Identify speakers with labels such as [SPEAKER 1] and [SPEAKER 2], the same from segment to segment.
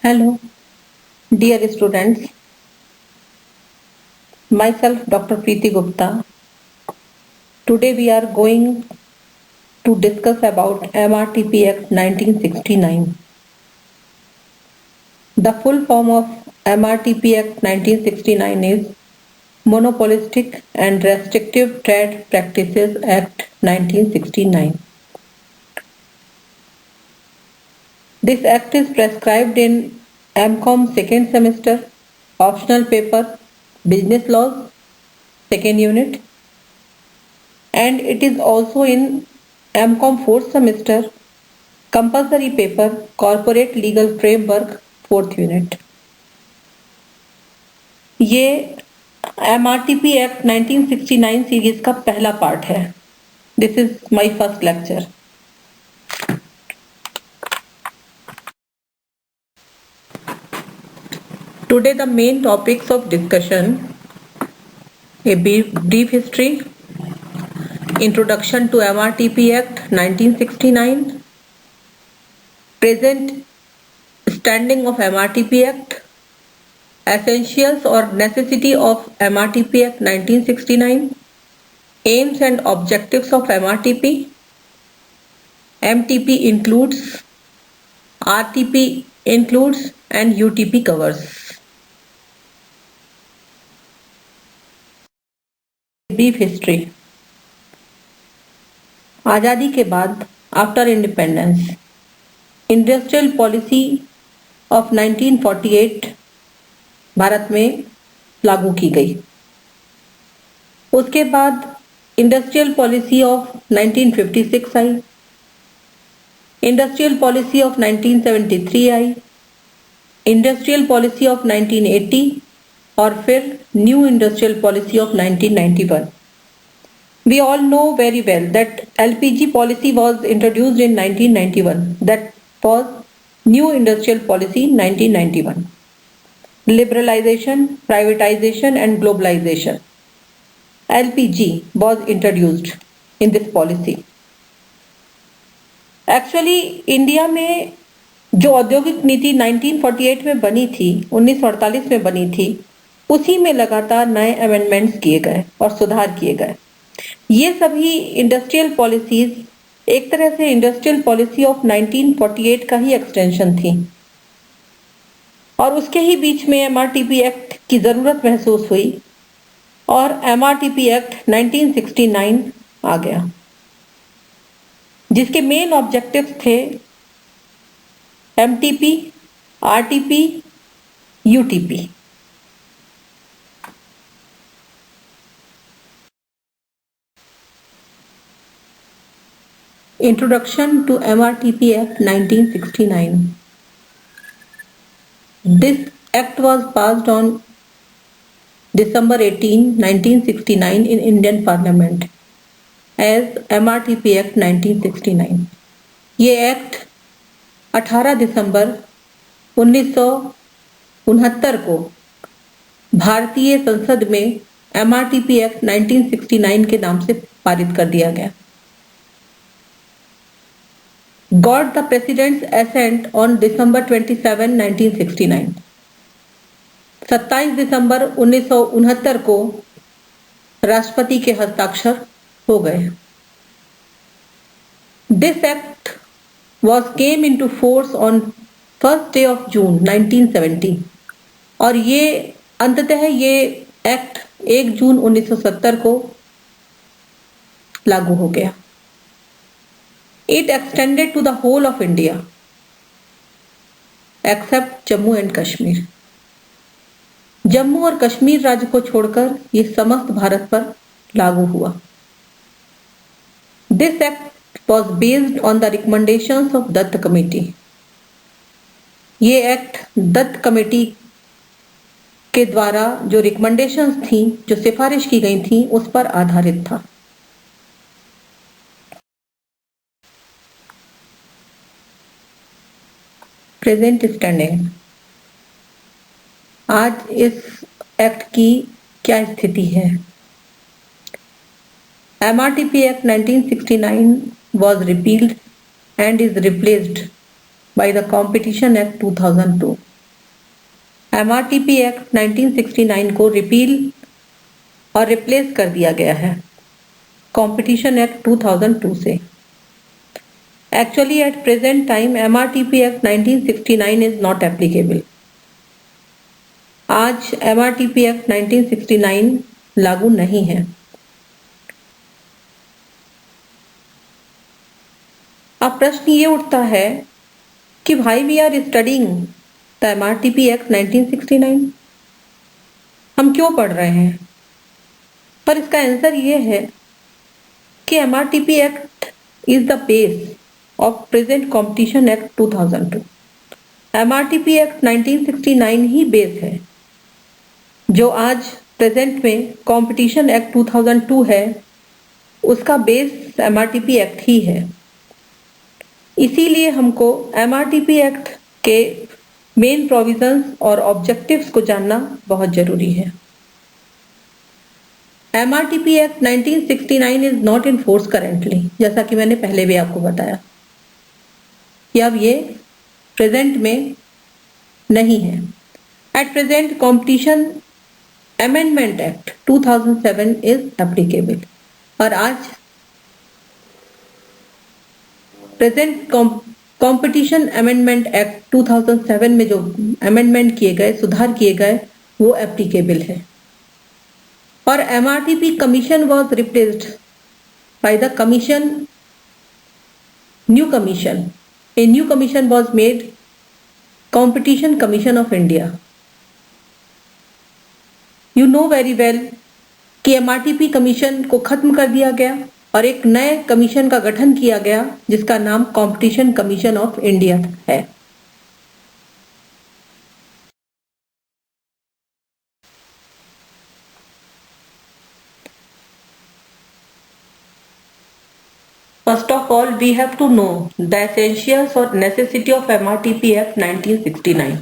[SPEAKER 1] Hello, dear students. Myself, Dr. Preeti Gupta. Today we are going to discuss about MRTP Act 1969. The full form of MRTP Act 1969 is Monopolistic and Restrictive Trade Practices Act 1969. This act is prescribed in MCOM second semester, optional paper, Business Laws, second unit, and it is also in MCOM fourth semester, compulsory paper, Corporate Legal Framework, fourth unit. ये MRTP Act 1969 series का पहला part है. This is my first lecture. Today the main topics of discussion: a brief history, introduction to MRTP Act 1969, present standing of MRTP Act, essentials or necessity of MRTP Act 1969, aims and objectives of MRTP. MTP includes, RTP includes, and UTP covers. Brief history. आज़ादी के बाद after independence industrial policy of 1948 Bharat में लागू की गई. उसके बाद industrial policy of 1956 I, industrial policy of 1973 I, industrial policy of 1980 और फिर new industrial policy of 1991. We all know very well that LPG policy was introduced in 1991. That was New Industrial Policy 1991. Liberalization, privatization and globalization. LPG was introduced in this policy. Actually, India में जो औद्योगिक नीति 1948 में बनी थी, 1948 में बनी थी, उसी में लगातार नए अमेंडमेंट्स किए गए और सुधार किए गए. ये सभी इंडस्ट्रियल पॉलिसीज एक तरह से इंडस्ट्रियल पॉलिसी ऑफ 1948 का ही एक्सटेंशन थी और उसके ही बीच में एमआरटीपी एक्ट की ज़रूरत महसूस हुई और एमआरटीपी एक्ट 1969 आ गया, जिसके मेन ऑब्जेक्टिव्स थे MTP, RTP, UTP. Introduction to MRTP Act 1969. This act was passed on December 18, 1969 in Indian Parliament as MRTP Act 1969. ये एक्ट 18 दिसंबर 1969 को भारतीय संसद में MRTP Act 1969 के नाम से पारित कर दिया गया. Got the President's assent on December 27, 1969. 27 दिसंबर 1969 को राष्ट्रपति के हस्ताक्षर हो गए. This act was came into force on 1st day of June 1970 और ये अंततः ये एक्ट 1 जून 1970 को लागू हो गया. It extended to the whole of India except Jammu and Kashmir. Jammu और कश्मीर राज्य को छोड़कर ये समस्त भारत पर लागू हुआ. This act was based on the recommendations of Dutt committee. ये एक्ट दत्त कमेटी के द्वारा जो रिकमेंडेशंस थी, जो सिफारिश की गई थी, उस पर आधारित था. Present standing. आज इस एक्ट की क्या स्थिति है? MRTP act 1969 was repealed and is replaced by the Competition Act 2002. MRTP act 1969 को रिपील और रिप्लेस कर दिया गया है कंपटीशन एक्ट 2002 से। Actually, at present time, MRTP Act 1969 is not applicable. आज MRTP Act 1969 लागू नहीं है। अब प्रश्न ये उठता है कि भाई we are studying the MRTP Act 1969, हम क्यों पढ़ रहे हैं? पर इसका आंसर ये है कि MRTP Act is the base of present Competition Act 2002। MRTP Act 1969 he base है जो आज प्रेजेंट में कंपटीशन एक्ट 2002 है, उसका बेस MRTP एक्ट ही है। इसीलिए हमको MRTP एक्ट के मेन प्रोविजंस और ऑब्जेक्टिव्स को जानना बहुत जरूरी है। MRTP act 1969 is not in force currently, जैसा कि मैंने पहले भी आपको बताया कि अब ये प्रेजेंट में नहीं है। At present competition amendment act 2007 is applicable, और आज प्रेजेंट कॉम्पिटिशन अमेंडमेंट एक्ट 2007 में जो अमेंडमेंट किए गए, सुधार किए गए, वो एप्लीकेबल है। और MRTP commission was replaced by the commission, new commission. A new commission was made, Competition Commission of India। You know very well कि MRTP कमीशन को खत्म कर दिया गया और एक नए कमीशन का गठन किया गया जिसका नाम कंपटीशन कमीशन ऑफ इंडिया है। First of all, we have to know the essentials or necessity of MRTP Act 1969।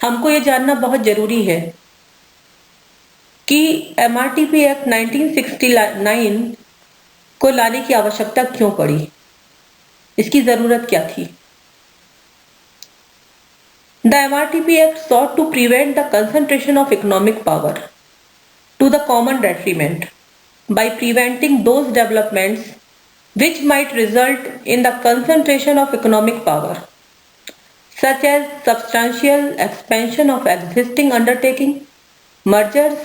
[SPEAKER 1] हमको ये जानना बहुत जरूरी है कि MRTP Act 1969 को लाने की आवश्यकता क्यों पड़ी, इसकी जरूरत क्या थी। The MRTP Act sought to prevent the concentration of economic power to the common detriment by preventing those developments which might result in the concentration of economic power, such as substantial expansion of existing undertaking, mergers,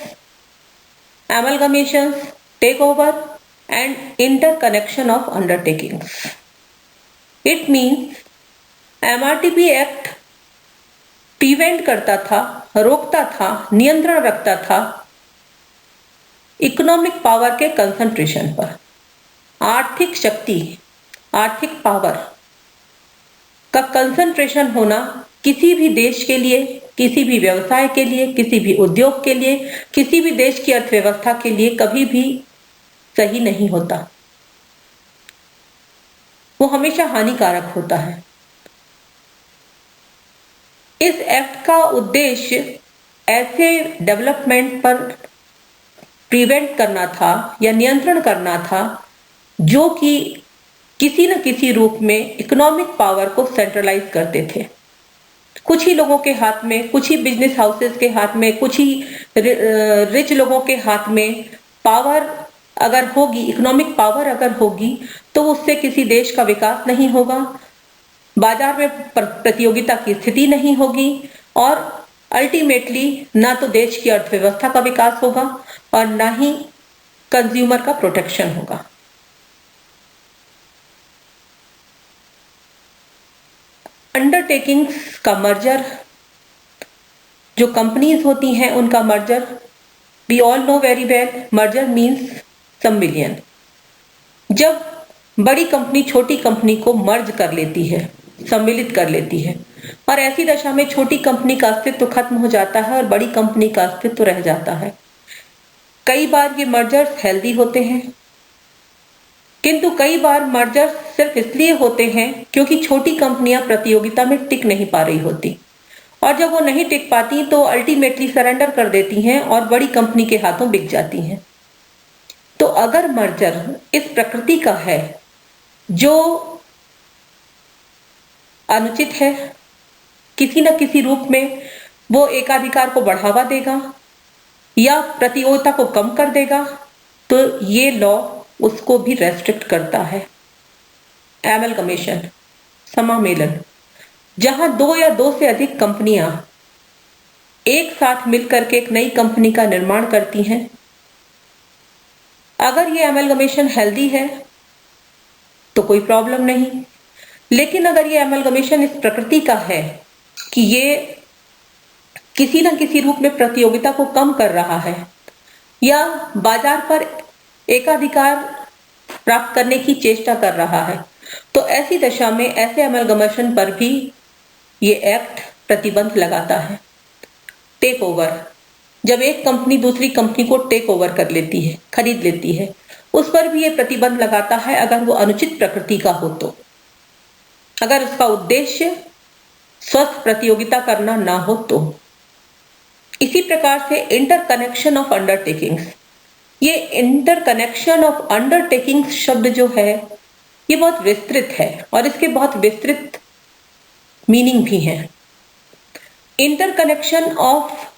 [SPEAKER 1] amalgamations, takeover, and interconnection of undertakings। It means MRTP Act prevent करता था, रोकता था, नियंत्रण रखता था economic power के concentration पर। आर्थिक शक्ति, आर्थिक पावर का कंसंट्रेशन होना किसी भी देश के लिए, किसी भी व्यवसाय के लिए, किसी भी उद्योग के लिए, किसी भी देश की अर्थव्यवस्था के लिए कभी भी सही नहीं होता। वो हमेशा हानिकारक होता है। इस एक्ट का उद्देश्य ऐसे डेवलपमेंट पर प्रिवेंट करना था या नियंत्रण करना था जो कि किसी न किसी रूप में इकोनॉमिक पावर को सेंट्रलाइज करते थे। कुछ ही लोगों के हाथ में, कुछ ही बिजनेस हाउसेस के हाथ में, कुछ ही रिच लोगों के हाथ में पावर अगर होगी, इकोनॉमिक पावर अगर होगी, तो उससे किसी देश का विकास नहीं होगा, बाजार में प्रतियोगिता की स्थिति नहीं होगी और अल्टीमेटली ना तो देश की अर्थव्यवस्था का विकास होगा और ना ही कंज्यूमर का प्रोटेक्शन होगा। अंडरटेकिंग्स का मर्जर, जो कंपनीज होती हैं उनका merger, we all know very well merger means सम्मिलियन। जब बड़ी कंपनी छोटी कंपनी को मर्ज कर लेती है, सम्मिलित कर लेती है, और ऐसी दशा में छोटी कंपनी का अस्तित्व खत्म हो जाता है और बड़ी कंपनी का अस्तित्व रह जाता है। कई बार ये मर्जर्स हेल्दी होते हैं, किंतु कई बार मर्जर्स सिर्फ इसलिए होते हैं क्योंकि छोटी कंपनियां प्रतियोगिता में टिक नहीं पा रही होती, और जब वो नहीं टिक पाती तो अल्टीमेटली सरेंडर कर देती हैं और बड़ी कंपनी के हाथों बिक जाती हैं। तो अगर मर्जर इस प्रकृति का है जो अनुचित है, किसी न किसी रूप में वो एकाधिकार को बढ़ावा देगा या प्रतियोगिता को कम कर देगा, तो ये लॉ उसको भी रेस्ट्रिक्ट करता है। एमलगमेशन, समामेलन, जहां दो या दो से अधिक कंपनियां एक साथ मिलकर के एक नई कंपनी का निर्माण करती हैं, अगर ये एमलगमेशन हेल्दी है तो कोई प्रॉब्लम नहीं, लेकिन अगर ये एमलगमेशन इस प्रकृति का है कि ये किसी न किसी रूप में प्रतियोगिता को कम कर रहा है या बाजार पर एकाधिकार प्राप्त करने की चेष्टा कर रहा है, तो ऐसी दशा में ऐसे एमलगमेशन पर भी ये एक्ट प्रतिबंध लगाता है। टेक ओवर, जब एक कंपनी दूसरी कंपनी को टेक ओवर कर लेती है, खरीद लेती है, उस पर भी ये प्रतिबंध लगाता है अगर वो अनुचित प्रकृति का हो तो, अगर उसका उद्देश्य स्वस्थ प्रतियोगिता करना ना हो तो। इसी प्रकार से इंटरकनेक्शन ऑफ अंडरटेकिंग्स, ये इंटरकनेक्शन ऑफ अंडरटेकिंग्स शब्द जो है ये बहुत विस्तृत है और इसके बहुत विस्तृत मीनिंग भी है। इंटरकनेक्शन ऑफ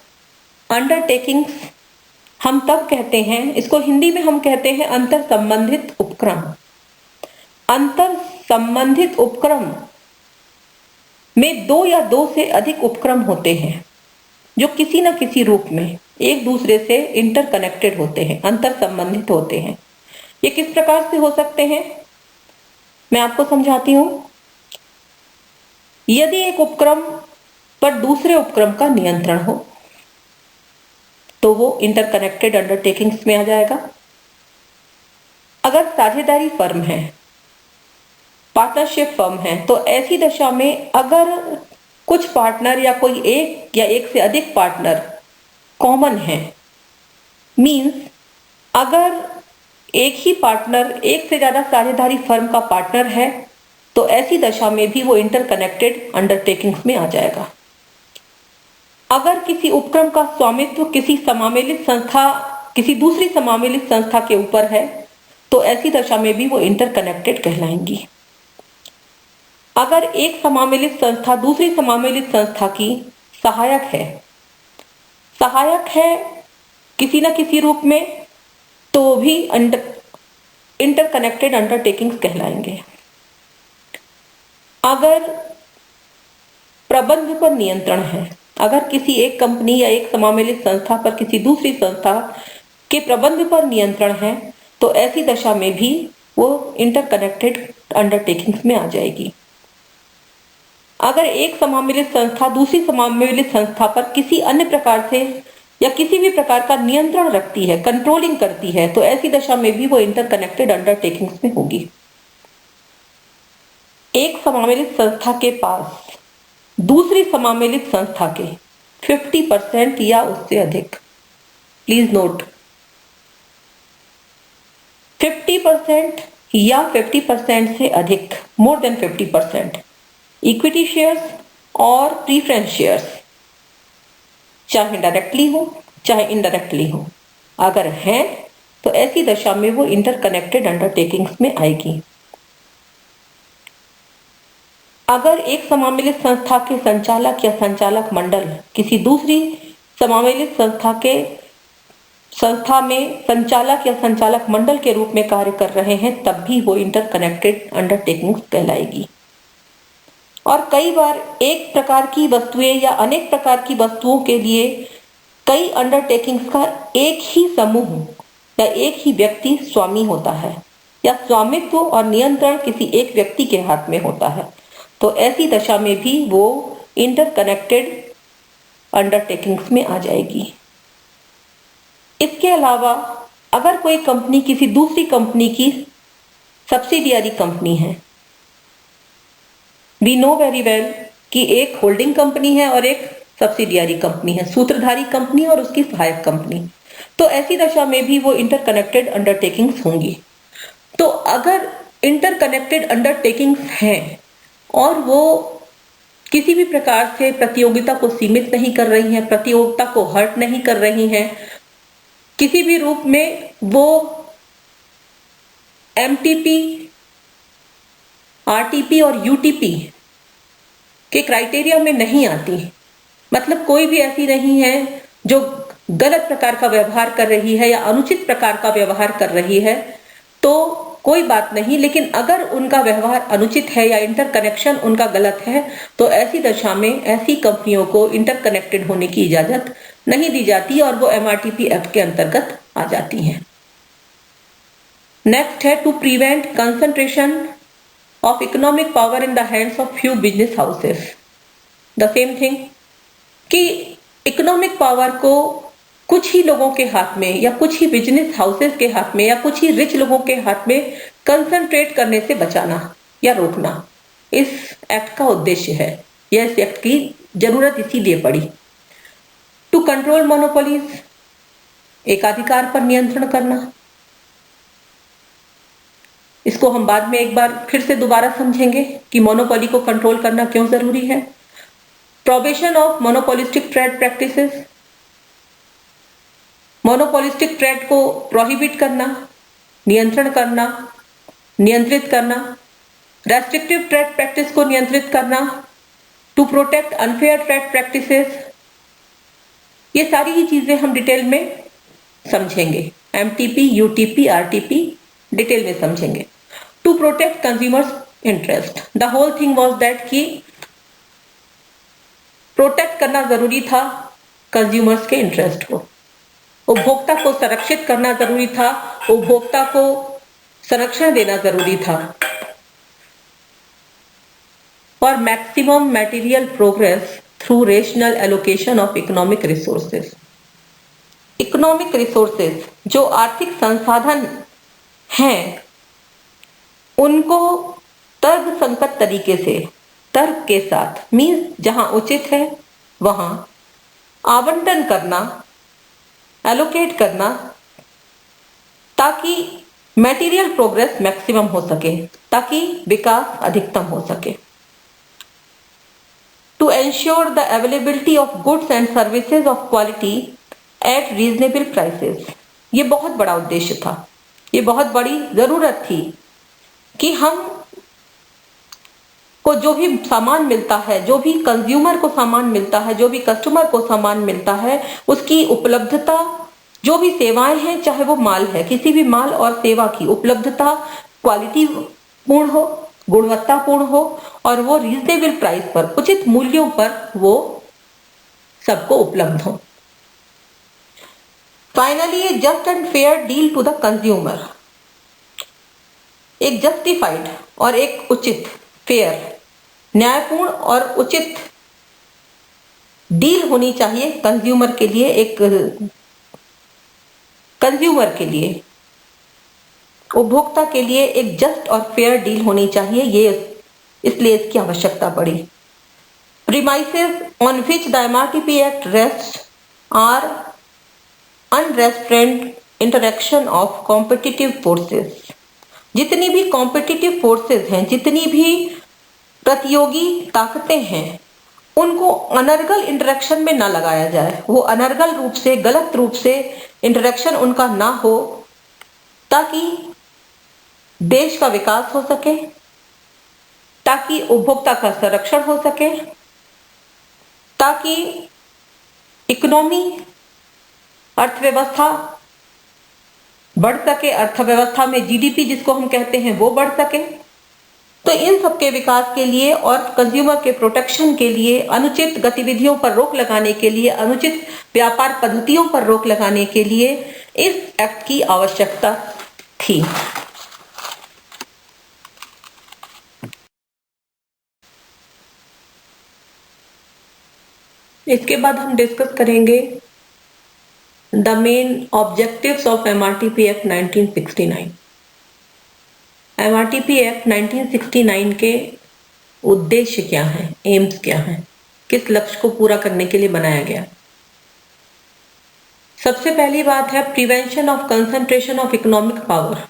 [SPEAKER 1] अंडरटेकिंग्स हम तब कहते हैं, इसको हिंदी में हम कहते हैं अंतर संबंधित उपक्रम। अंतर संबंधित उपक्रम में दो या दो से अधिक उपक्रम होते हैं जो किसी न किसी रूप में एक दूसरे से इंटरकनेक्टेड होते हैं, अंतर संबंधित होते हैं। ये किस प्रकार से हो सकते हैं, मैं आपको समझाती हूं। यदि एक उपक्रम पर दूसरे उपक्रम का नियंत्रण हो तो वो इंटरकनेक्टेड अंडरटेकिंग्स में आ जाएगा। अगर साझेदारी फर्म है, पार्टनरशिप फर्म है, तो ऐसी दशा में अगर कुछ पार्टनर या कोई एक या एक से अधिक पार्टनर कॉमन है, मींस अगर एक ही पार्टनर एक से ज्यादा साझेदारी फर्म का पार्टनर है, तो ऐसी दशा में भी वो इंटरकनेक्टेड अंडरटेकिंग्स में आ जाएगा। अगर किसी उपक्रम का स्वामित्व किसी समामेलित संस्था, किसी दूसरी समामेलित संस्था के ऊपर है, तो ऐसी दशा में भी वो इंटरकनेक्टेड कहलाएंगी। अगर एक समामेलित संस्था दूसरी समामेलित संस्था की सहायक है किसी न किसी रूप में, तो भी इंटरकनेक्टेड अंडरटेकिंग्स कहलाएंगे। अगर प्रबंध पर नियंत्रण है, अगर किसी एक कंपनी या एक समामेलित संस्था पर किसी दूसरी संस्था के प्रबंध पर नियंत्रण है, तो ऐसी दशा में भी वो इंटरकनेक्टेड अंडरटेकिंग्स में आ जाएगी। अगर एक समामेलित संस्था दूसरी समामेलित संस्था पर किसी अन्य प्रकार से या किसी भी प्रकार का नियंत्रण रखती है, कंट्रोलिंग करती है, तो ऐसी दशा में भी वो इंटरकनेक्टेड अंडरटेकिंग्स में होगी। एक समामेलित संस्था के पास दूसरी समामेलित संस्था के 50% या उससे अधिक, प्लीज नोट, 50% या 50% से अधिक, मोर देन 50% इक्विटी शेयर्स और प्रीफरेंस शेयर्स, चाहे डायरेक्टली हो चाहे इनडायरेक्टली हो, अगर हैं तो ऐसी दशा में वो इंटरकनेक्टेड अंडरटेकिंग्स में आएगी। अगर एक समामेलित संस्था के संचालक या संचालक मंडल किसी दूसरी समामेलित संस्था में संचालक या संचालक मंडल के रूप में कार्य कर रहे हैं, तब भी वो इंटरकनेक्टेड अंडरटेकिंग्स कहलाएगी। और कई बार एक प्रकार की वस्तुएं या अनेक प्रकार की वस्तुओं के लिए कई अंडरटेकिंग्स का एक ही समूह या एक ही व्यक्ति स्वामी होता है, या स्वामित्व और नियंत्रण किसी एक व्यक्ति के हाथ में होता है, तो ऐसी दशा में भी वो इंटरकनेक्टेड अंडरटेकिंग्स में आ जाएगी। इसके अलावा अगर कोई कंपनी किसी दूसरी कंपनी की सब्सिडियरी कंपनी है, वी नो वेरी वेल कि एक होल्डिंग कंपनी है और एक सब्सिडियरी कंपनी है, सूत्रधारी कंपनी और उसकी सहायक कंपनी, तो ऐसी दशा में भी वो इंटरकनेक्टेड अंडरटेकिंग्स होंगी। तो अगर इंटरकनेक्टेड अंडरटेकिंग्स हैं और वो किसी भी प्रकार से प्रतियोगिता को सीमित नहीं कर रही हैं, प्रतियोगिता को हर्ट नहीं कर रही हैं, किसी भी रूप में वो एमटीपी, आरटीपी और यूटीपी के क्राइटेरिया में नहीं आती, मतलब कोई भी ऐसी नहीं है जो गलत प्रकार का व्यवहार कर रही है या अनुचित प्रकार का व्यवहार कर रही है, तो कोई बात नहीं, लेकिन अगर उनका व्यवहार अनुचित है या इंटरकनेक्शन उनका गलत है, तो ऐसी दशा में ऐसी कंपनियों को इंटरकनेक्टेड होने की इजाजत नहीं दी जाती और वो एमआरटीपी एक्ट के अंतर्गत आ जाती हैं। नेक्स्ट है to prevent concentration of economic power in the hands of few business houses. The same thing कि इकोनॉमिक पावर को कुछ ही लोगों के हाथ में या कुछ ही बिजनेस हाउसेस के हाथ में या कुछ ही रिच लोगों के हाथ में कंसंट्रेट करने से बचाना या रोकना इस एक्ट का उद्देश्य है। यह इस एक्ट की जरूरत इसीलिए पड़ी। टू कंट्रोल मोनोपोलीज, एकाधिकार पर नियंत्रण करना। इसको हम बाद में एक बार फिर से दोबारा समझेंगे कि मोनोपोली को कंट्रोल करना क्यों जरूरी है। Prohibition of monopolistic trade practices, monopolistic trade को प्रोहिबिट करना, नियंत्रण करना, नियंत्रित करना। रेस्ट्रिक्टिव ट्रेड प्रैक्टिस को नियंत्रित करना। To protect unfair trade practices, ये सारी ही चीजें हम डिटेल में समझेंगे। एमटीपी, यूटीपी, आरटीपी डिटेल में समझेंगे। To protect consumers interest, the whole thing was that कि प्रोटेक्ट करना जरूरी था कंज्यूमर्स के इंटरेस्ट को, उपभोक्ता को संरक्षित करना जरूरी था, उपभोक्ता को संरक्षण देना जरूरी था। For maximum material progress through rational allocation of economic resources, economic resources जो आर्थिक संसाधन हैं उनको तर्क संगत तरीके से, तर्क के साथ, मीन्स जहां उचित है वहां आवंटन करना, एलोकेट करना, ताकि मटेरियल प्रोग्रेस मैक्सिमम हो सके, ताकि विकास अधिकतम हो सके। To ensure the availability of goods and services of quality at reasonable prices, ये बहुत बड़ा उद्देश्य था, ये बहुत बड़ी जरूरत थी कि हम को जो भी सामान मिलता है, जो भी कंज्यूमर को सामान मिलता है, जो भी कस्टमर को सामान मिलता है, उसकी उपलब्धता, जो भी सेवाएं हैं, चाहे वो माल है, किसी भी माल और सेवा की उपलब्धता क्वालिटी पूर्ण हो, गुणवत्तापूर्ण हो और वो रीजनेबल प्राइस पर, उचित मूल्यों पर वो सबको उपलब्ध हो। Finally a just and fair deal to the consumer, एक जस्टिफाइड और एक उचित, फेयर, न्यायपूर्ण और उचित डील होनी चाहिए कंज्यूमर के लिए, एक कंज्यूमर के लिए, उपभोक्ता के लिए एक जस्ट और फेयर डील होनी चाहिए, ये इसलिए इसकी आवश्यकता पड़ी। Premises on which the MRTP act rests are unrestrained interaction of competitive forces, जितनी भी कॉम्पिटिटिव फोर्सेस हैं, जितनी भी प्रतियोगी ताकतें हैं, उनको अनर्गल इंटरेक्शन में ना लगाया जाए, वो अनर्गल रूप से, गलत रूप से इंटरेक्शन उनका ना हो, ताकि देश का विकास हो सके, ताकि उपभोक्ता का संरक्षण हो सके, ताकि इकोनॉमी, अर्थव्यवस्था बढ़ सके, अर्थव्यवस्था में जीडीपी जिसको हम कहते हैं वो बढ़ सके। तो इन सबके विकास के लिए और कंज्यूमर के प्रोटेक्शन के लिए, अनुचित गतिविधियों पर रोक लगाने के लिए, अनुचित व्यापार पद्धतियों पर रोक लगाने के लिए इस एक्ट की आवश्यकता थी। इसके बाद हम डिस्कस करेंगे the main objectives of MRTP act 1969। MRTP act 1969 के उद्देश्य क्या हैं, एम्स क्या हैं, किस लक्ष्य को पूरा करने के लिए बनाया गया। सबसे पहली बात है prevention of concentration of economic power,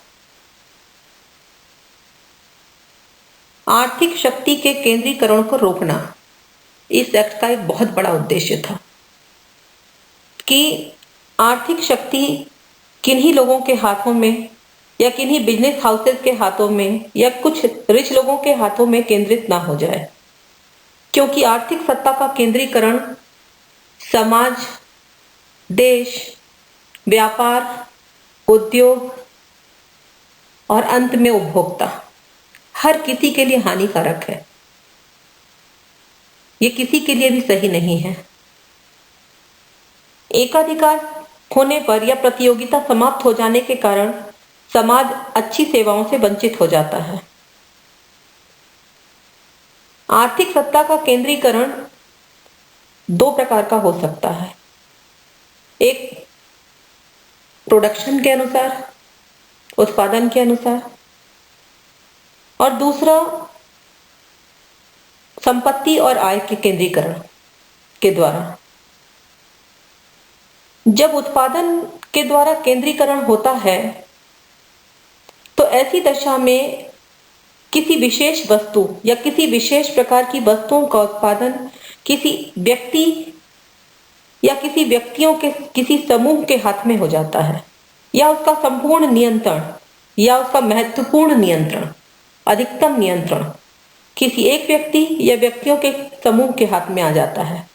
[SPEAKER 1] आर्थिक शक्ति के केंद्रीकरण को रोकना। इस एक्ट का एक बहुत बड़ा उद्देश्य था कि आर्थिक शक्ति किन्हीं लोगों के हाथों में या किन्हीं बिजनेस हाउसेस के हाथों में या कुछ रिच लोगों के हाथों में केंद्रित ना हो जाए, क्योंकि आर्थिक सत्ता का केंद्रीकरण समाज, देश, व्यापार, उद्योग और अंत में उपभोक्ता, हर किसी के लिए हानिकारक है। ये किसी के लिए भी सही नहीं है। एकाधिकार होने पर या प्रतियोगिता समाप्त हो जाने के कारण समाज अच्छी सेवाओं से वंचित हो जाता है। आर्थिक सत्ता का केंद्रीकरण दो प्रकार का हो सकता है। एक प्रोडक्शन के अनुसार, उत्पादन के अनुसार, और दूसरा संपत्ति और आय के केंद्रीकरण के द्वारा। जब उत्पादन के द्वारा केंद्रीकरण होता है तो ऐसी दशा में किसी विशेष वस्तु या किसी विशेष प्रकार की वस्तुओं का उत्पादन किसी व्यक्ति या किसी व्यक्तियों के किसी समूह के हाथ में हो जाता है, या उसका संपूर्ण नियंत्रण या उसका महत्वपूर्ण नियंत्रण, अधिकतम नियंत्रण किसी एक व्यक्ति या व्यक्तियों के समूह के हाथ में आ जाता है।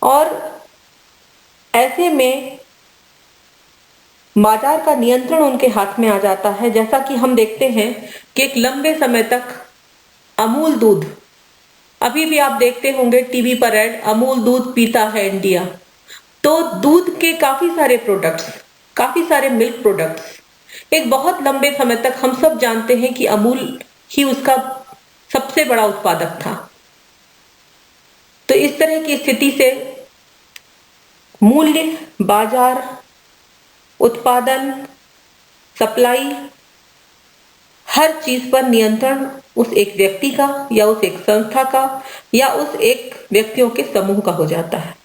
[SPEAKER 1] और ऐसे में बाजार का नियंत्रण उनके हाथ में आ जाता है। जैसा कि हम देखते हैं कि एक लंबे समय तक अमूल दूध, अभी भी आप देखते होंगे टीवी पर ऐड, अमूल दूध पीता है इंडिया। तो दूध के काफी सारे प्रोडक्ट्स, काफी सारे मिल्क प्रोडक्ट्स, एक बहुत लंबे समय तक हम सब जानते हैं कि अमूल ही उसका सबसे बड़ा उत्पादक था। तो इस तरह की स्थिति से मूल्य, बाजार, उत्पादन, सप्लाई, हर चीज पर नियंत्रण उस एक व्यक्ति का या उस एक संस्था का या उस एक व्यक्तियों के समूह का हो जाता है।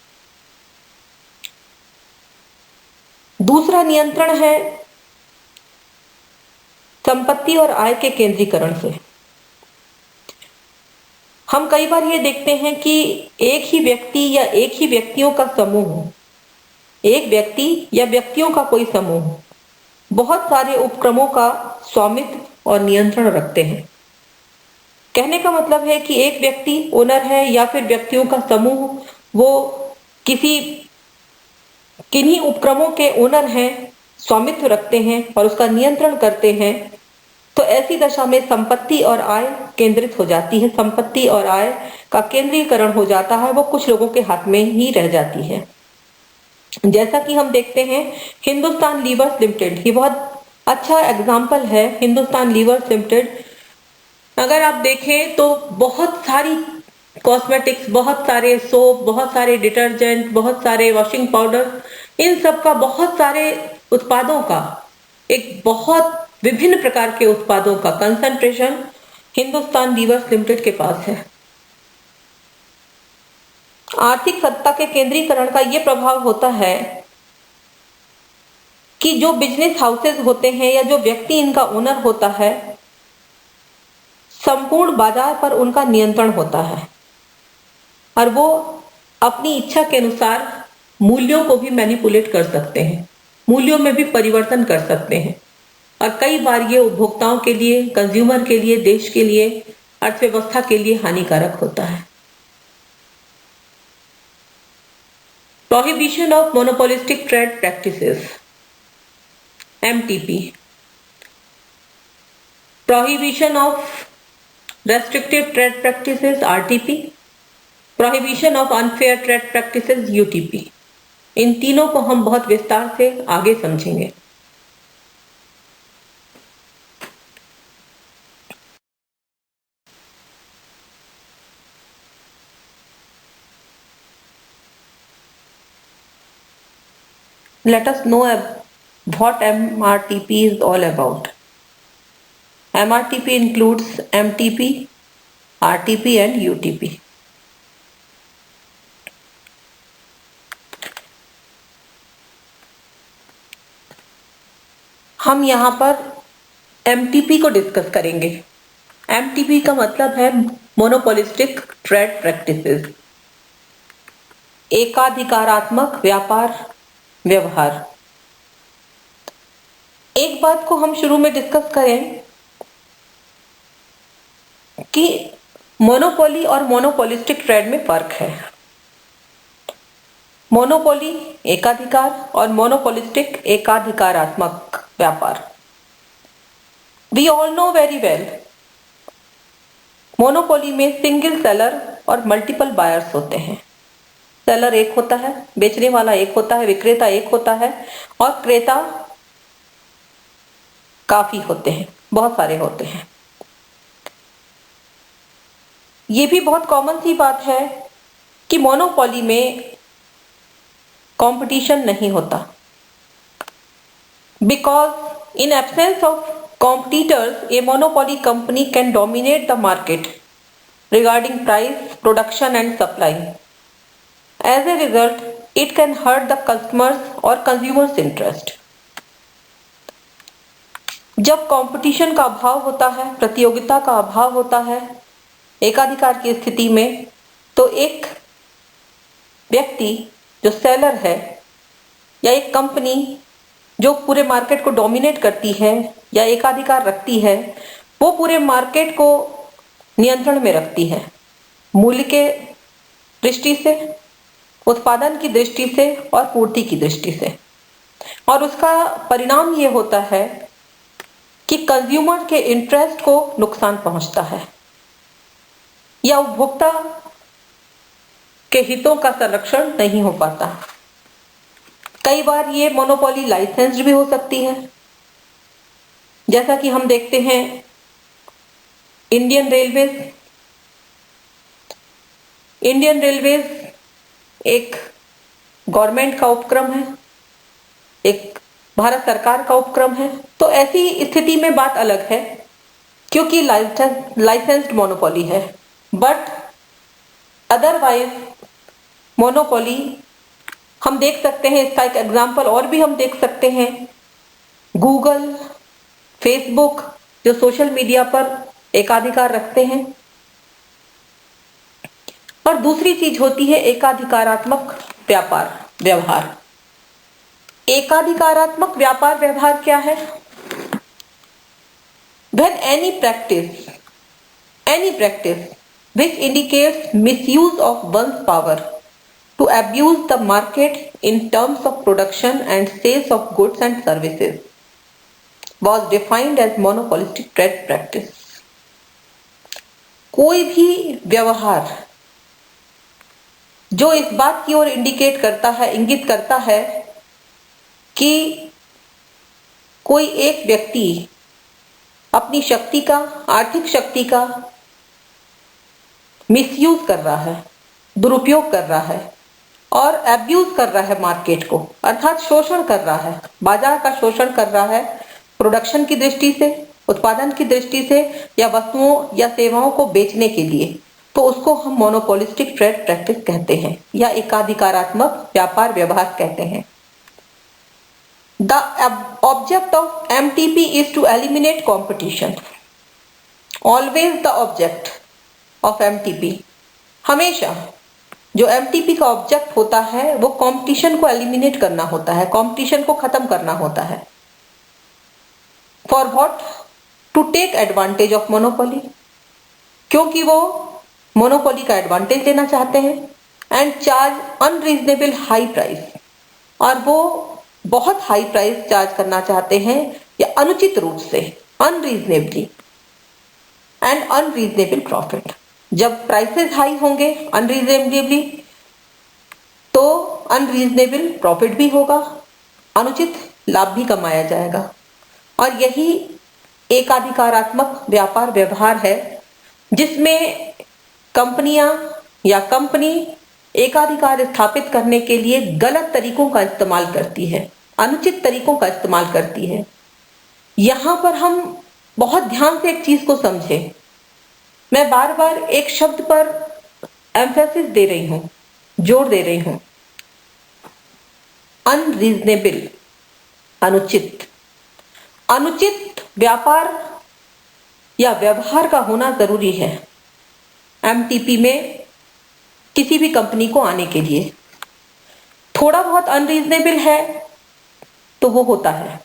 [SPEAKER 1] दूसरा नियंत्रण है संपत्ति और आय के केंद्रीकरण से। हम कई बार ये देखते हैं कि एक ही व्यक्ति या एक ही व्यक्तियों का समूह, एक व्यक्ति या व्यक्तियों का कोई समूह बहुत सारे उपक्रमों का स्वामित्व और नियंत्रण रखते हैं। कहने का मतलब है कि एक व्यक्ति ओनर है या फिर व्यक्तियों का समूह वो किन्हीं उपक्रमों के ओनर हैं, स्वामित्व रखते हैं और उसका नियंत्रण करते हैं। तो ऐसी दशा में संपत्ति और आय केंद्रित हो जाती है, संपत्ति और आय का केंद्रीकरण हो जाता है, वो कुछ लोगों के हाथ में ही रह जाती है। जैसा कि हम देखते हैं हिंदुस्तान लीवर्स लिमिटेड, ये बहुत अच्छा एग्जाम्पल है। हिंदुस्तान लीवर्स लिमिटेड अगर आप देखें तो बहुत सारी कॉस्मेटिक्स, बहुत सारे सोप, बहुत सारे डिटर्जेंट, बहुत सारे वॉशिंग पाउडर, इन सब का बहुत सारे उत्पादों का, एक बहुत विभिन्न प्रकार के उत्पादों का कंसंट्रेशन हिंदुस्तान लीवर्स लिमिटेड के पास है। आर्थिक सत्ता के केंद्रीकरण का यह प्रभाव होता है कि जो बिजनेस हाउसेस होते हैं या जो व्यक्ति इनका ओनर होता है, संपूर्ण बाजार पर उनका नियंत्रण होता है और वो अपनी इच्छा के अनुसार मूल्यों को भी मैनिपुलेट कर सकते हैं, मूल्यों में भी परिवर्तन कर सकते हैं। और कई बार ये उपभोक्ताओं के लिए, कंज्यूमर के लिए, देश के लिए, अर्थव्यवस्था के लिए हानिकारक होता है। Prohibition of monopolistic trade practices, MTP, prohibition of restrictive trade practices, RTP, prohibition of unfair trade practices, UTP। इन तीनों को हम बहुत विस्तार से आगे समझेंगे। Let us know what MRTP is all about. MRTP includes MTP, RTP and UTP. हम यहाँ पर MTP को डिस्कस करेंगे। MTP का मतलब है मोनोपोलिस्टिक ट्रेड प्रैक्टिसेस, एकाधिकारात्मक व्यापार व्यवहार। एक बात को हम शुरू में डिस्कस करें कि मोनोपोली और मोनोपोलिस्टिक ट्रेड में फर्क है। मोनोपोली एकाधिकार और मोनोपोलिस्टिक एकाधिकारात्मक व्यापार। We all know very well, monopoly में सिंगल सेलर और मल्टीपल बायर्स होते हैं। सेलर एक होता है, बेचने वाला एक होता है, विक्रेता एक होता है, और क्रेता काफी होते हैं, बहुत सारे होते हैं। ये भी बहुत कॉमन सी बात है कि मोनोपोली में कंपटीशन नहीं होता, because in absence of competitors a monopoly company can dominate the market regarding price, production and supply. As a result, it can hurt the customers or consumers interest. जब competition का अभाव होता है, प्रतियोगिता का अभाव होता है एकाधिकार की स्थिति में, तो एक व्यक्ति जो सेलर है या एक कंपनी जो पूरे मार्केट को डोमिनेट करती है या एकाधिकार रखती है, वो पूरे मार्केट को नियंत्रण में रखती है, मूल्य के दृष्टि से, उत्पादन की दृष्टि से और पूर्ति की दृष्टि से। और उसका परिणाम ये होता है कि कंज्यूमर के इंटरेस्ट को नुकसान पहुंचता है या उपभोक्ता के हितों का संरक्षण नहीं हो पाता। कई बार ये मोनोपोली लाइसेंस्ड भी हो सकती है, जैसा कि हम देखते हैं इंडियन रेलवेज एक गवर्नमेंट का उपक्रम है, एक भारत सरकार का उपक्रम है। तो ऐसी स्थिति में बात अलग है क्योंकि लाइसेंस्ड मोनोपोली है, बट अदरवाइज मोनोपोली हम देख सकते हैं। इसका एक एग्जाम्पल और भी हम देख सकते हैं, गूगल, फेसबुक, जो सोशल मीडिया पर एकाधिकार रखते हैं। और दूसरी चीज होती है एकाधिकारात्मक व्यापार व्यवहार। एकाधिकारात्मक व्यापार व्यवहार क्या है? When any practice which indicates misuse of one's power to abuse the market in terms of production and sales of goods and services was defined as monopolistic trade practice. कोई भी व्यवहार जो इस बात की ओर इंडिकेट करता है, इंगित करता है कि कोई एक व्यक्ति अपनी शक्ति का, आर्थिक शक्ति का मिसयूज कर रहा है, दुरुपयोग कर रहा है और एब्यूज कर रहा है मार्केट को, अर्थात शोषण कर रहा है, बाजार का शोषण कर रहा है प्रोडक्शन की दृष्टि से, उत्पादन की दृष्टि से या वस्तुओं या सेवाओं को बेचने के लिए, तो उसको हम मोनोपोलिस्टिक ट्रेड प्रैक्टिस कहते हैं या एकाधिकारात्मक व्यापार व्यवहार कहते हैं। The object of MTP is to eliminate competition. Always the object of MTP, हमेशा जो MTP का ऑब्जेक्ट होता है वो कंपटीशन को एलिमिनेट करना होता है, कंपटीशन को खत्म करना होता है। For what? To take advantage of monopoly, क्योंकि वो मोनोपोली का एडवांटेज लेना चाहते हैं, and charge unreasonable high price, और वो बहुत हाई प्राइस चार्ज करना चाहते हैं या अनुचित रूप से, अनरीजनेबली, एंड अनरीजनेबल प्रॉफिट। जब प्राइसेस हाई होंगे अनरीजनेबली, तो अनरीजनेबल प्रॉफिट भी होगा, अनुचित लाभ भी कमाया जाएगा। और यही एकाधिकारात्मक व्यापार व्यवहार है जिसमें कंपनियां या कंपनी एकाधिकार स्थापित करने के लिए गलत तरीकों का इस्तेमाल करती है, अनुचित तरीकों का इस्तेमाल करती है। यहां पर हम बहुत ध्यान से एक चीज को समझें। मैं बार बार एक शब्द पर एम्फेसिस दे रही हूं, जोर दे रही हूं, अनरीजनेबल, अनुचित। अनुचित व्यापार या व्यवहार का होना जरूरी है एमटीपी में किसी भी कंपनी को आने के लिए। थोड़ा बहुत अनरीजनेबल है तो वो होता है,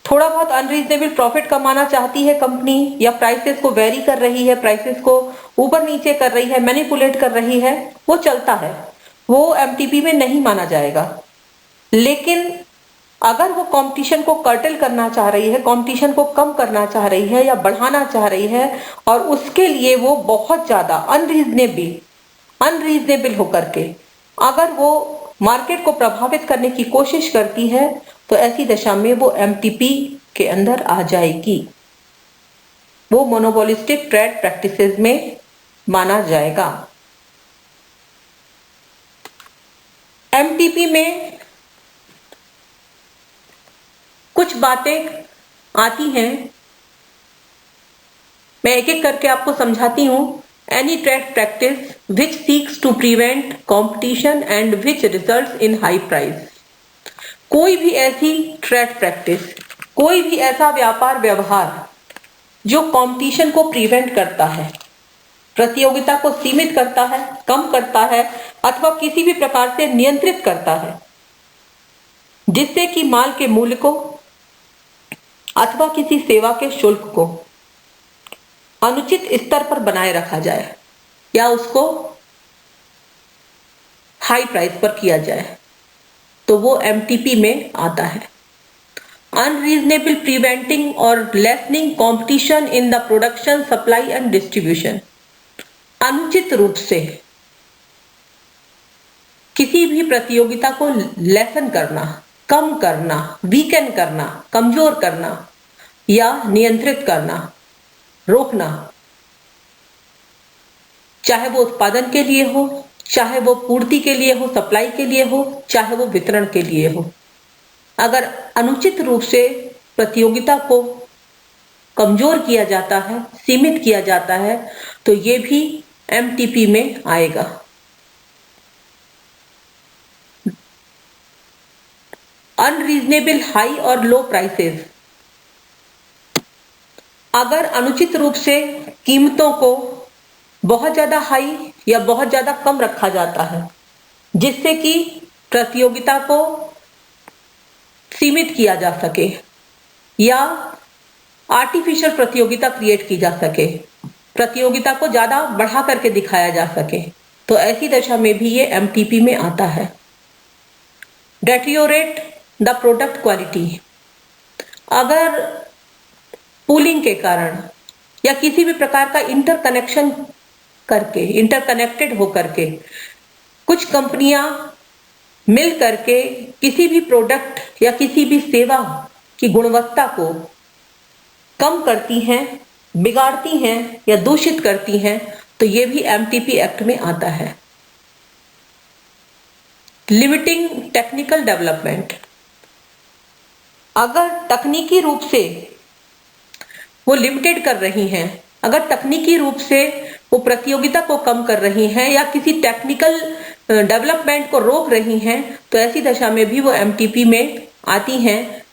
[SPEAKER 1] थोड़ा बहुत अनरीजनेबल प्रॉफिट कमाना चाहती है कंपनी या प्राइसेस को वेरी कर रही है, प्राइसेस को ऊपर नीचे कर रही है, मैनिपुलेट कर रही है, वो चलता है। वो एमटीपी में नहीं माना जाएगा। लेकिन अगर वो कंपटीशन को कर्टेल करना चाह रही है, कंपटीशन को कम करना चाह रही है या बढ़ाना चाह रही है, और उसके लिए वो बहुत ज्यादा अनरीजनेबल होकर के अगर वो मार्केट को प्रभावित करने की कोशिश करती है, तो ऐसी दशा में वो एमटीपी के अंदर आ जाएगी, वो मोनोपोलिस्टिक ट्रेड प्रैक्टिसेस में माना जाएगा। एमटीपी में कुछ बातें आती हैं, मैं एक एक करके आपको समझाती हूं। Any trade practice which seeks to prevent competition and which results in high price. कोई भी ऐसी ट्रेड प्रैक्टिस, कोई भी ऐसा व्यापार व्यवहार जो कंपटीशन को प्रिवेंट करता है, प्रतियोगिता को सीमित करता है, कम करता है, अथवा किसी भी प्रकार से नियंत्रित करता है, जिससे कि माल के मूल्य को अथवा किसी सेवा के शुल्क को अनुचित स्तर पर बनाए रखा जाए या उसको हाई प्राइस पर किया जाए, तो वो एमटीपी में आता है। अनरीजनेबल प्रिवेंटिंग और listening competition in the production, supply and distribution. अनुचित रूप से किसी भी प्रतियोगिता को लेसन करना, कम करना, वीकन करना, कमजोर करना या नियंत्रित करना, रोकना, चाहे वो उत्पादन के लिए हो, चाहे वो पूर्ति के लिए हो, सप्लाई के लिए हो, चाहे वो वितरण के लिए हो। अगर अनुचित रूप से प्रतियोगिता को कमजोर किया जाता है, सीमित किया जाता है, तो ये भी एमटीपी में आएगा। अनरीजनेबल हाई और लो प्राइसेस। अगर अनुचित रूप से कीमतों को बहुत ज्यादा हाई या बहुत ज्यादा कम रखा जाता है, जिससे कि प्रतियोगिता को सीमित किया जा सके या आर्टिफिशियल प्रतियोगिता क्रिएट की जा सके, प्रतियोगिता को ज्यादा बढ़ा करके दिखाया जा सके, तो ऐसी दशा में भी ये एमटीपी में आता है। डेटियोरेट द प्रोडक्ट क्वालिटी। अगर पूलिंग के कारण या किसी भी प्रकार का इंटरकनेक्शन करके, इंटरकनेक्टेड होकर के कुछ कंपनियां मिल करके किसी भी प्रोडक्ट या किसी भी सेवा की गुणवत्ता को कम करती हैं, बिगाड़ती हैं या दूषित करती हैं, तो ये भी एमटीपी एक्ट में आता है। Limiting technical development. अगर तकनीकी रूप से वो लिमिटेड कर रही हैं, अगर तकनीकी रूप से वो प्रतियोगिता को कम कर रही हैं या किसी टेक्निकल डेवलपमेंट को रोक रही हैं, तो ऐसी दशा में भी वो एमटीपी में आती हैं।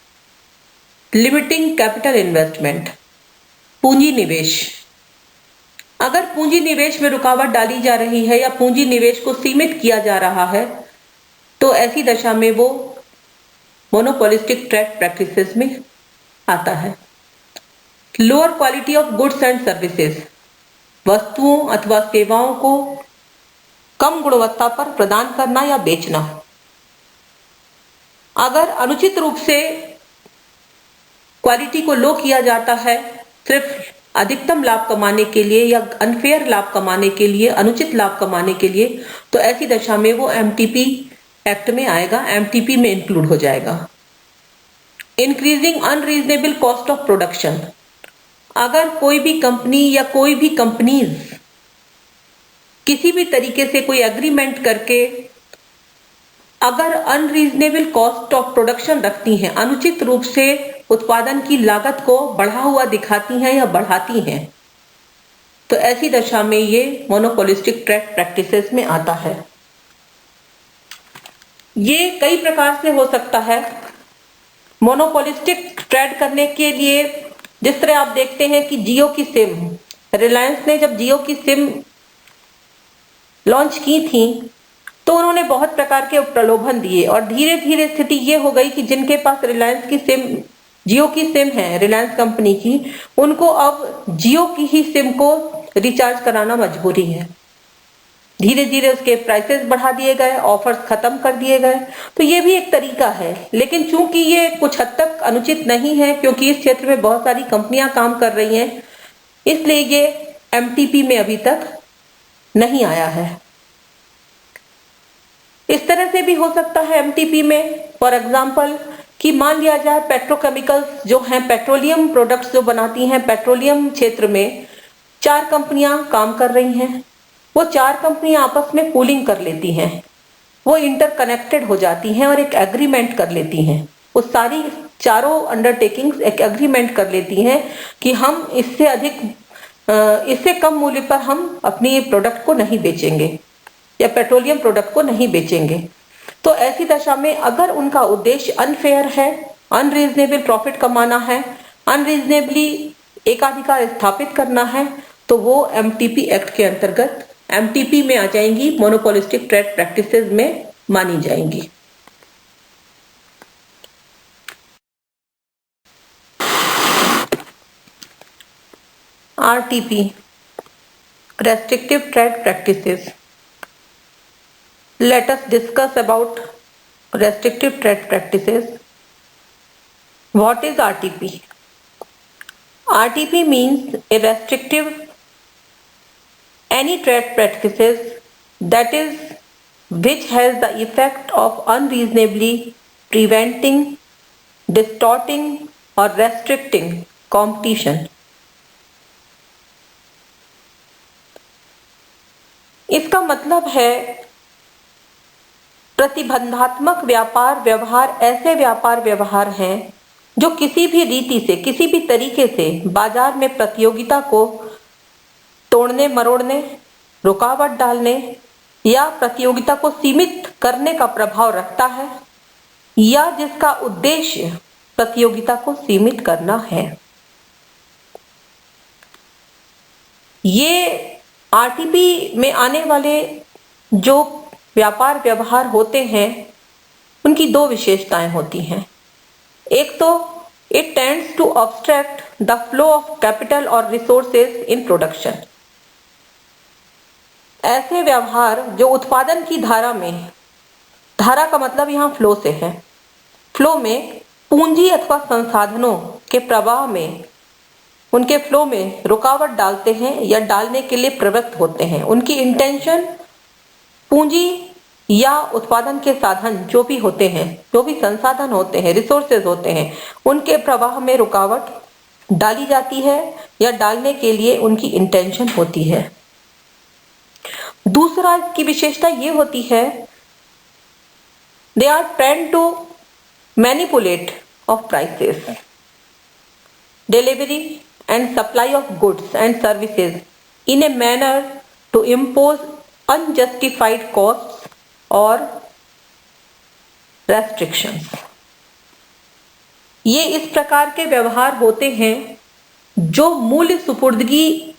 [SPEAKER 1] Limiting capital investment. पूंजी निवेश। अगर पूंजी निवेश में रुकावट डाली जा रही है या पूंजी निवेश को सीमित किया जा रहा है, तो ऐसी दशा में वो मोनोपोलिस्टिक ट्रेड प्रैक्टिसेस में आता है। Lower quality of goods and services. वस्तुओं अथवा सेवाओं को कम गुणवत्ता पर प्रदान करना या बेचना। अगर अनुचित रूप से क्वालिटी को लो किया जाता है सिर्फ अधिकतम लाभ कमाने के लिए या अनफेयर लाभ कमाने के लिए, अनुचित लाभ कमाने के लिए, तो ऐसी दशा में वो एमटीपी एक्ट में आएगा, एमटीपी में इंक्लूड हो जाएगा। Increasing unreasonable cost of production. अगर कोई भी कंपनी या कोई भी कंपनीज किसी भी तरीके से कोई एग्रीमेंट करके अगर अनरीजनेबल कॉस्ट ऑफ प्रोडक्शन रखती हैं, अनुचित रूप से उत्पादन की लागत को बढ़ा हुआ दिखाती हैं या बढ़ाती हैं, तो ऐसी दशा में ये मोनोपोलिस्टिक ट्रेड प्रैक्टिसेस में आता है। ये कई प्रकार से हो सकता है। मोनोपोलिस्टिक ट्रेड करने के लिए जिस तरह आप देखते हैं कि जियो की सिम, रिलायंस ने जब जियो की सिम लॉन्च की थी, तो उन्होंने बहुत प्रकार के प्रलोभन दिए और धीरे धीरे स्थिति ये हो गई कि जिनके पास रिलायंस की सिम, जियो की सिम है, रिलायंस कंपनी की, उनको अब जियो की ही सिम को रिचार्ज कराना मजबूरी है। धीरे धीरे उसके प्राइसेस बढ़ा दिए गए, ऑफर्स खत्म कर दिए गए। तो ये भी एक तरीका है, लेकिन चूंकि ये कुछ हद तक अनुचित नहीं है क्योंकि इस क्षेत्र में बहुत सारी कंपनियां काम कर रही हैं, इसलिए ये एमटीपी में अभी तक नहीं आया है। इस तरह से भी हो सकता है एमटीपी में, फॉर एग्जाम्पल कि मान लिया जाए पेट्रोकेमिकल्स जो हैं, पेट्रोलियम प्रोडक्ट्स जो बनाती हैं, पेट्रोलियम क्षेत्र में 4 कंपनियां काम कर रही हैं। वो 4 कंपनियां आपस में पूलिंग कर लेती हैं, वो इंटरकनेक्टेड हो जाती हैं और एक एग्रीमेंट कर लेती हैं। वो सारी चारों अंडरटेकिंग्स एक एग्रीमेंट कर लेती हैं कि हम इससे कम मूल्य पर हम अपनी प्रोडक्ट को नहीं बेचेंगे या पेट्रोलियम प्रोडक्ट को नहीं बेचेंगे। तो ऐसी दशा में अगर उनका उद्देश्य अनफेयर है, अनरीजनेबल प्रॉफिट कमाना है, अनरीजनेबली एकाधिकार स्थापित करना है, तो वो एमटीपी एक्ट के अंतर्गत एमटीपी में आ जाएंगी, मोनोपोलिस्टिक ट्रेड प्रैक्टिसेस में मानी जाएंगी। RTP, restrictive trade practices. Let us discuss about restrictive trade practices. What is RTP? RTP means a restrictive any trade practices that is which has the effect of unreasonably preventing, distorting or restricting competition. इसका मतलब है प्रतिबंधात्मक व्यापार व्यवहार ऐसे व्यापार व्यवहार हैं जो किसी भी रीति से, किसी भी तरीके से बाजार में प्रतियोगिता को तोड़ने मरोड़ने, रुकावट डालने या प्रतियोगिता को सीमित करने का प्रभाव रखता है, या जिसका उद्देश्य प्रतियोगिता को सीमित करना है। ये आरटीपी में आने वाले जो व्यापार व्यवहार होते हैं उनकी 2 विशेषताएं होती हैं। एक तो it tends to obstruct the flow of capital और रिसोर्सेज इन प्रोडक्शन। ऐसे व्यवहार जो उत्पादन की धारा में, धारा का मतलब यहाँ फ्लो से है, फ्लो में पूंजी अथवा संसाधनों के प्रवाह में, उनके फ्लो में रुकावट डालते हैं या डालने के लिए प्रवृत्त होते हैं। उनकी इंटेंशन पूंजी या उत्पादन के साधन जो भी होते हैं, जो भी संसाधन होते हैं, रिसोर्सेज होते हैं, उनके प्रवाह में रुकावट डाली जाती है या डालने के लिए उनकी इंटेंशन होती है। दूसरा इसकी विशेषता ये होती है, they are trend to manipulate of prices, delivery and supply of goods and services in a manner to impose unjustified costs or restrictions. ये इस प्रकार के व्यवहार होते हैं जो मूल्य सुपुर्दगी,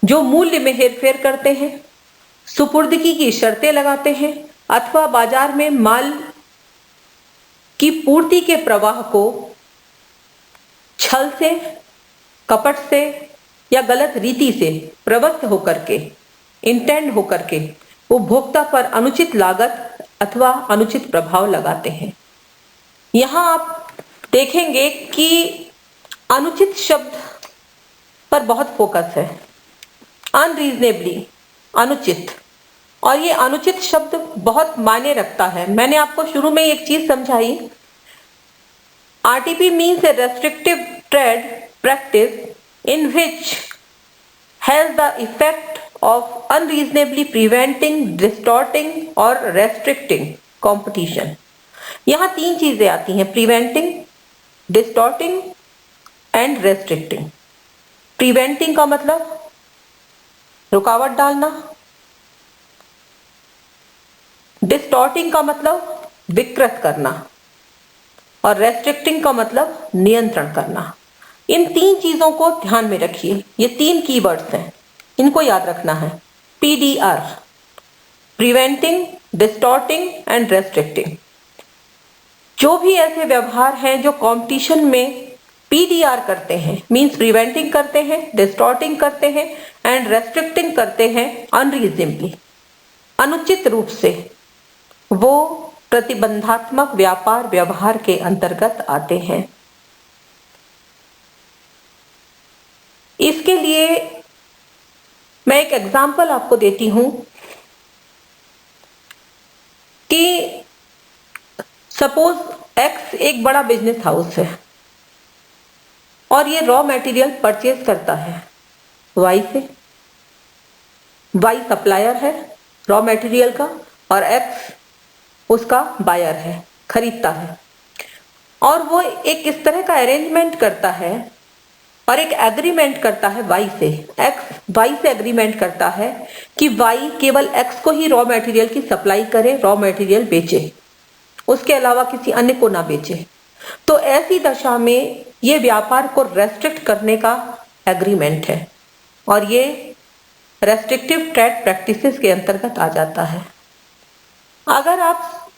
[SPEAKER 1] जो मूल्य में हेरफेर करते हैं, सुपुर्दगी की शर्तें लगाते हैं अथवा बाजार में माल की पूर्ति के प्रवाह को छल से, कपट से या गलत रीति से प्रवृत्त होकर के, इंटेंड होकर के उपभोक्ता पर अनुचित लागत अथवा अनुचित प्रभाव लगाते हैं। यहाँ आप देखेंगे कि अनुचित शब्द पर बहुत फोकस है, अनरीजनेबली, अनुचित, और ये अनुचित शब्द बहुत मायने रखता है। मैंने आपको शुरू में एक चीज समझाई, RTP means A restrictive trade practice in which has the effect of unreasonably preventing, distorting or restricting competition. यहाँ 3 चीजें आती हैं, preventing, distorting and restricting. preventing का मतलब रुकावट डालना, distorting का मतलब विकृत करना और restricting का मतलब नियंत्रण करना। इन 3 चीजों को ध्यान में रखिए, ये 3 कीवर्ड्स हैं, इनको याद रखना है। PDR, preventing, distorting and restricting. जो भी ऐसे व्यवहार हैं जो कंपटीशन में PDR करते हैं, मींस प्रिवेंटिंग करते हैं, डिस्टॉर्टिंग करते हैं एंड रेस्ट्रिक्टिंग करते हैं अनरीजनेबली, अनुचित रूप से वो प्रतिबंधात्मक व्यापार व्यवहार के अंतर्गत आते हैं। इसके लिए मैं एक एग्जाम्पल आपको देती हूं कि सपोज एक्स एक बड़ा बिजनेस हाउस है और ये रॉ मटेरियल परचेज करता है वाई से। वाई सप्लायर है रॉ मटेरियल का और एक्स उसका बायर है, खरीदता है। और वो एक इस तरह का अरेंजमेंट करता है और एक एग्रीमेंट करता है वाई से। एक्स वाई से एग्रीमेंट करता है कि वाई केवल एक्स को ही रॉ मटेरियल की सप्लाई करे, रॉ मटेरियल बेचे, उसके अलावा किसी अन्य को ना बेचे। तो ऐसी दशा में ये व्यापार को रेस्ट्रिक्ट करने का एग्रीमेंट है और ये रेस्ट्रिक्टिव ट्रेड प्रैक्टिसेस के अंतर्गत आ जाता है। अगर आप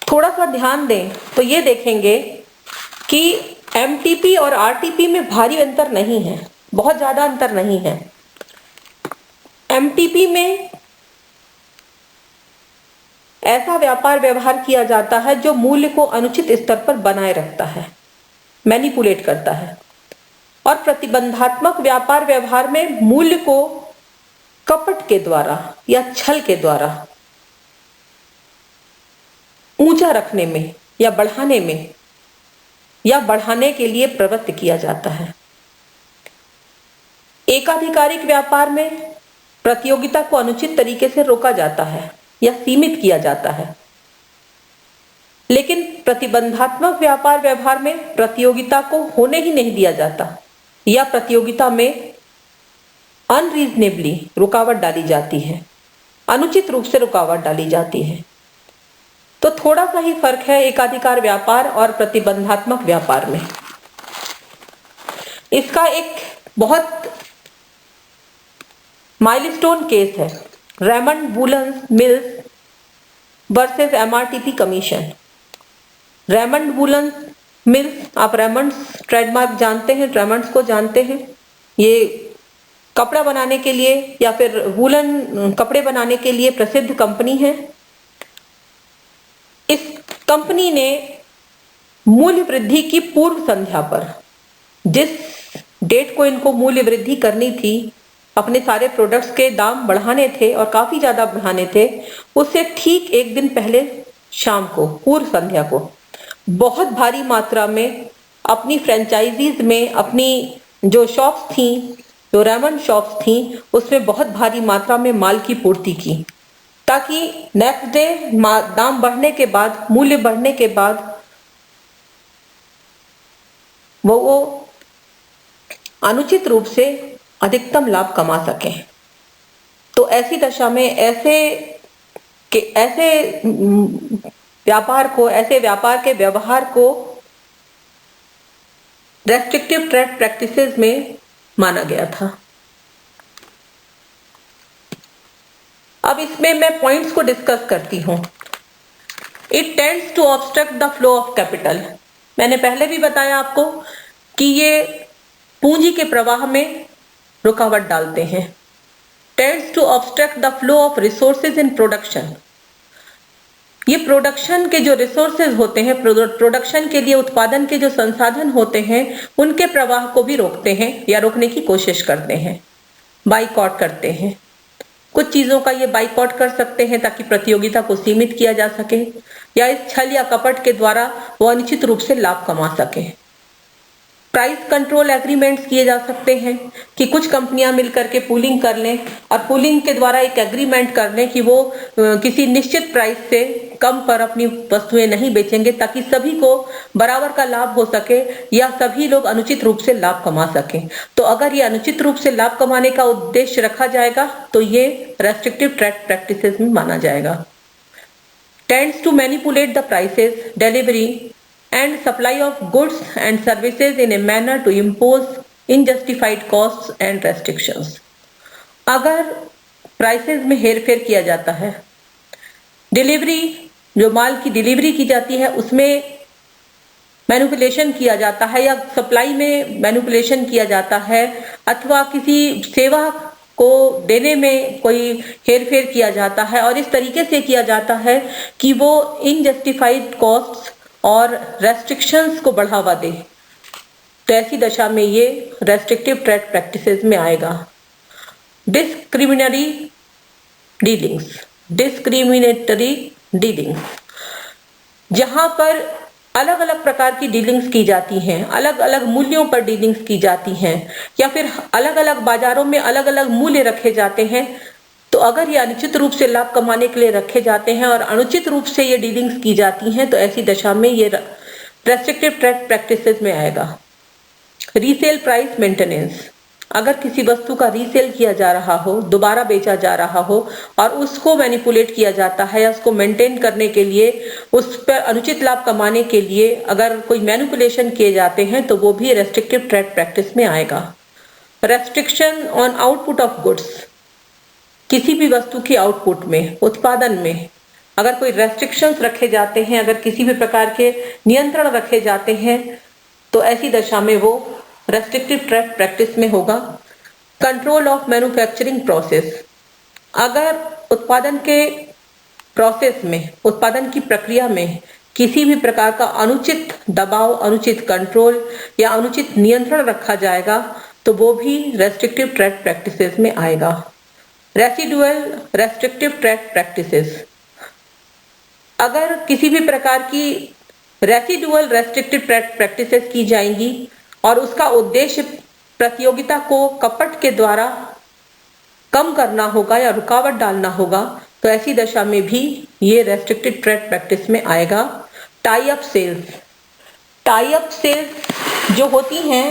[SPEAKER 1] थोड़ा सा ध्यान दें तो ये देखेंगे कि एमटीपी और आरटीपी में भारी अंतर नहीं है, बहुत ज्यादा अंतर नहीं है। एमटीपी में ऐसा व्यापार व्यवहार किया जाता है जो मूल्य को अनुचित स्तर पर बनाए रखता है, मैनिपुलेट करता है। और प्रतिबंधात्मक व्यापार व्यवहार में मूल्य को कपट के द्वारा या छल के द्वारा ऊंचा रखने में या बढ़ाने में या बढ़ाने के लिए प्रवृत्त किया जाता है। एकाधिकारिक व्यापार में प्रतियोगिता को अनुचित तरीके से रोका जाता है या सीमित किया जाता है, लेकिन प्रतिबंधात्मक व्यापार व्यवहार में प्रतियोगिता को होने ही नहीं दिया जाता या प्रतियोगिता में अनरीजनेबली रुकावट डाली जाती है, अनुचित रूप से रुकावट डाली जाती है। तो थोड़ा सा ही फर्क है एकाधिकार व्यापार और प्रतिबंधात्मक व्यापार में। इसका एक बहुत माइलस्टोन केस है, Raymond woollens mills versus MRTP commission. Raymond woollens mills, आप रेमंड्स ट्रेडमार्क जानते हैं, रेमंड्स को जानते हैं। ये कपड़ा बनाने के लिए या फिर वूलन कपड़े बनाने के लिए प्रसिद्ध कंपनी है। इस कंपनी ने मूल्य वृद्धि की पूर्व संध्या पर, जिस डेट को इनको मूल्य वृद्धि करनी थी, अपने सारे प्रोडक्ट्स के दाम बढ़ाने थे और काफी ज्यादा बढ़ाने थे, उससे ठीक एक दिन पहले शाम को, पूर्व संध्या को, बहुत भारी मात्रा में अपनी फ्रेंचाइजीज में, अपनी जो शॉप्स थी, जो रेमंड शॉप्स थी, उसमें बहुत भारी मात्रा में माल की पूर्ति की, ताकि नेक्स्ट डे दाम बढ़ने के बाद, मूल्य बढ़ने के बाद वो अनुचित रूप से अधिकतम लाभ कमा सकें। तो ऐसी दशा में ऐसे व्यापार को, ऐसे व्यापार के व्यवहार को रेस्ट्रिक्टिव ट्रेड प्रैक्टिसेस में माना गया था। अब इसमें मैं पॉइंट्स को डिस्कस करती हूं। It tends to obstruct the flow of capital. मैंने पहले भी बताया आपको कि ये पूंजी के प्रवाह में रुकावट डालते हैं। Tends to obstruct the flow of resources in production. ये प्रोडक्शन के जो रिसोर्सेज होते हैं, प्रोडक्शन के लिए उत्पादन के जो संसाधन होते हैं, उनके प्रवाह को भी रोकते हैं या रोकने की कोशिश करते हैं, बाइकआउट करते हैं। कुछ चीजों का ये बाइकआउट कर सकते हैं ताकि प्रतियोगिता को सीमित किया जा सके, या इस छल या कपट के द्वारा वो अनुचित रूप से लाभ कमा सके। प्राइस कंट्रोल एग्रीमेंट्स किए जा सकते हैं कि कुछ कंपनियां मिलकर के पूलिंग कर लें और पूलिंग के द्वारा एक एग्रीमेंट कर लें कि वो किसी निश्चित प्राइस से कम पर अपनी वस्तुएं नहीं बेचेंगे, ताकि सभी को बराबर का लाभ हो सके या सभी लोग अनुचित रूप से लाभ कमा सकें। तो अगर ये अनुचित रूप से लाभ कमाने का उद्देश्य रखा जाएगा तो ये रेस्ट्रिक्टिव ट्रेड प्रैक्टिसेस में माना जाएगा। Tends to manipulate the prices, delivery and supply of goods and services in a manner to impose unjustified costs and restrictions। अगर प्राइसेस में हेरफेर किया जाता है, डिलीवरी, जो माल की डिलीवरी की जाती है उसमें मैनिपुलेशन किया जाता है या सप्लाई में मैनिपुलेशन किया जाता है, अथवा किसी सेवा को देने में कोई हेरफेर किया जाता है और इस तरीके से किया जाता है कि वो इनजस्टिफाइड कॉस्ट्स और रेस्ट्रिक्शंस को बढ़ावा दे, तो ऐसी दशा में ये रेस्ट्रिक्टिव ट्रेड प्रैक्टिसेस में आएगा। डिस्क्रिमिनरी डिस्क्रिमिनेटरी डीलिंग्स, जहां पर अलग अलग प्रकार की डीलिंग्स की जाती हैं, अलग अलग मूल्यों पर डीलिंग्स की जाती हैं, या फिर अलग अलग बाजारों में अलग अलग मूल्य रखे जाते हैं, तो अगर ये अनुचित रूप से लाभ कमाने के लिए रखे जाते हैं और अनुचित रूप से ये डीलिंग्स की जाती हैं, तो ऐसी दशा में ये रेस्ट्रिक्टिव ट्रेड प्रैक्टिसेस में आएगा। रीसेल प्राइस मेंटेनेंस, अगर किसी वस्तु का रीसेल किया जा रहा हो, दोबारा बेचा जा रहा हो और उसको मैनिपुलेट किया जाता है या उसको मेंटेन करने के लिए, उस पर अनुचित लाभ कमाने के लिए अगर कोई मैनिपुलेशन किए जाते हैं, तो वो भी रेस्ट्रिक्टिव ट्रेड प्रैक्टिस में आएगा। Restriction on output of goods, किसी भी वस्तु की आउटपुट में, उत्पादन में अगर कोई रेस्ट्रिक्शंस रखे जाते हैं, अगर किसी भी प्रकार के नियंत्रण रखे जाते हैं, तो ऐसी दशा में वो रेस्ट्रिक्टिव ट्रेड प्रैक्टिस में होगा। कंट्रोल ऑफ मैन्युफैक्चरिंग प्रोसेस, अगर उत्पादन के प्रोसेस में, उत्पादन की प्रक्रिया में किसी भी प्रकार का अनुचित दबाव, अनुचित कंट्रोल या अनुचित नियंत्रण रखा जाएगा, तो वो भी रेस्ट्रिक्टिव ट्रेड प्रैक्टिसेस में आएगा। रेसिडुअल रेस्ट्रिक्टिव ट्रेड प्रैक्टिसेस, अगर किसी भी प्रकार की रेसिडुअल रेस्ट्रिक्टिव ट्रेड प्रैक्टिसेस की जाएंगी और उसका उद्देश्य प्रतियोगिता को कपट के द्वारा कम करना होगा या रुकावट डालना होगा, तो ऐसी दशा में भी ये रेस्ट्रिक्टेड ट्रेड प्रैक्टिस में आएगा। टाई अप सेल्स जो होती हैं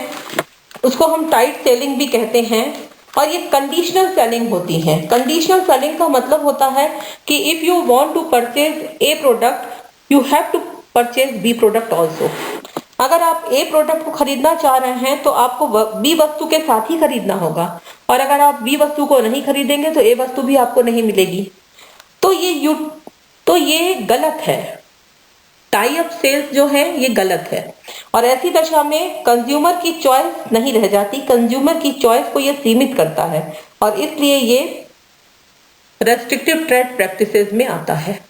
[SPEAKER 1] उसको हम टाइट सेलिंग भी कहते हैं, और ये कंडीशनल सेलिंग होती है। कंडीशनल सेलिंग का मतलब होता है कि if you want to purchase a product you have to purchase B product also. अगर आप ए प्रोडक्ट को खरीदना चाह रहे हैं तो आपको बी वस्तु के साथ ही खरीदना होगा, और अगर आप बी वस्तु को नहीं खरीदेंगे तो ए वस्तु भी आपको नहीं मिलेगी। तो ये गलत है। टाई अप सेल्स जो है ये गलत है, और ऐसी दशा में कंज्यूमर की चॉइस नहीं रह जाती, कंज्यूमर की चॉइस को ये सीमित करता है, और इसलिए ये रेस्ट्रिक्टिव ट्रेड प्रैक्टिसेस में आता है।